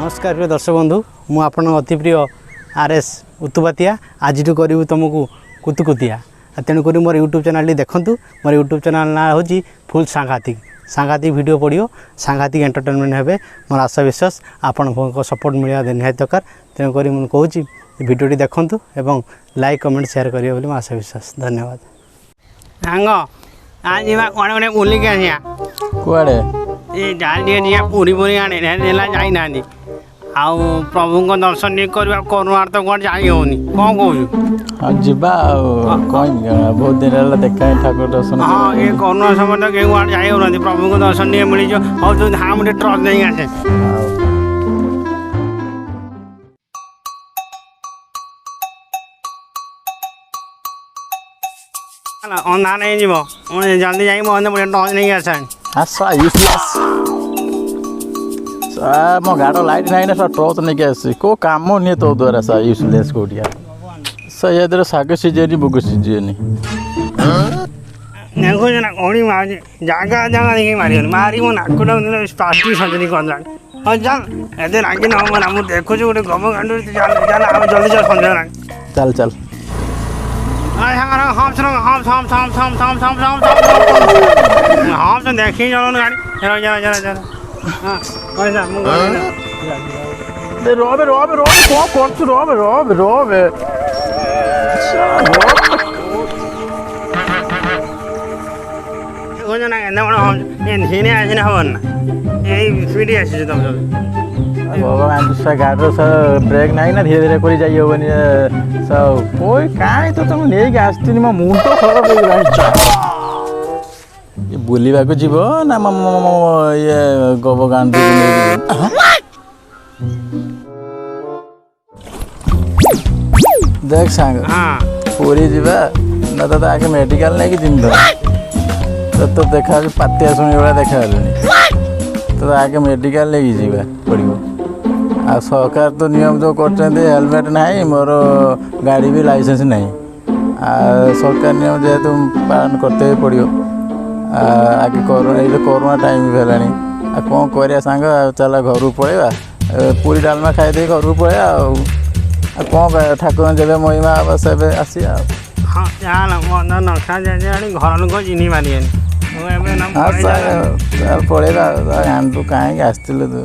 नमस्कार प्रिय दर्शक बंधु मु आपण अति प्रिय आरएस उत्तुपातिया आज करू तुमको कुतुकुतिया तेणुक मोर यूट्यूब चैनल देखूँ मोर यूट्यूब चैनल ना हूँ फुल सांघातिक सांघातिक वीडियो पड़ो सांघातिक एंटरटेनमेंट हे मोर आशा विश्वास आपण सपोर्ट मिलवा निहाती दरकार तेणुक मुझे कहूँ भिडियोटी देखूँ एवं लाइक कमेंट शेयर करेंगे बोली मोर आशा विश्वास धन्यवाद। सांग आज कौन गोटे बुलिक आसिया कुआड़े ये जाए पूरी पूरी आने जाना आउ प्रभु को दर्शन नहीं करवा करुणार तो कौन जाई होनी कौन कहूँ हाँ जीवा बहुत दिन है देखा ठाकुर दर्शन हाँ ये करुणा समय तो कहीं कौन जाई होना प्रभु को दर्शन नहीं मिली जो और जो हाँ मुझे ट्रस्ट नहीं आसे अंधा नहीं जीव जल्दी जाइए मुझे टच नहीं आस मो गाड़ लाइट ना सब टर्च नहीं आस को कम नहीं तो द्वारा सा यूजलेस कोटिया ये दर साग सीजेनी बुग सीजेनी देखो ना कौड़ी मार जगह जगह देखिए मारी मारी मो नाक प्लास्टिक सर्जरी कर हाँ चल एते रागी ना हम मुझे देखो गोटे गम गांड जल्दी चल संजय चल चल हम तो देखी चलो गाड़ी चलो चलो चलो चलो हाँ रोबे रोबे रोबे कौन कौन सी रोबे रोबे रोबे देखो ना कहना बड़ा हम ये धीरे ऐसे ना हो ना यही स्पीड ऐसे जो तुम भगवान दूसरा गाड़ी सब ब्रेक नहीं ना धीरे धीरे कर जाइए होगा नहीं सब कोई कहाँ तो तुम नहीं गैस तीन में मुंह तो खराब हो गया ये बुलिवा को जीवो ना ये गोबो गांडी देख सांग हाँ पूरी जीवा ना तो आके मेडिकल नहीं कि जिंदा तो देखा पातिया सुनी वाला देखा तो आके मेडिकल नहीं जीवा पड़ो आ सरकार तो नियम जो कर हेलमेट नहीं मोर गाड़ी भी लाइसेंस नहीं सरकार नियम जेहेतु पालन करते ही पड़ो आगे कोरोना टाइम भी है कौन कर सांग चल घर पलैया पूरी डालमा खाईदे घर पलैया कौन ठाकुर जब महिमा हम से आसिया हाँ चल नखा घर लोग चिन्ह पारे पलैया आंटू कहीं आसलु तू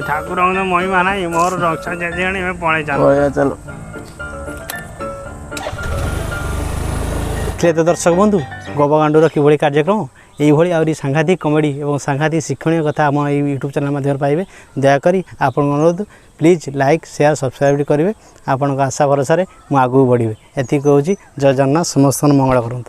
ठाकुर महिमा ना मोर रक्षा जे पलैया चलो तो दर्शक बंधु गोबगांडूर किभली कार्यक्रम यही आहरी सांघातिक कमेडी और सांघातिक शिक्षणीय कथा आम यूट्यूब चैनल माध्यम पाइबे दयाकोरी आपण अनुरोध प्लीज लाइक शेयर सब्सक्राइब करेंगे आपण आशा भरोसा मुझे आगू बढ़े एति कहूँ जय जगन्नाथ समस्त मंगल करूँ।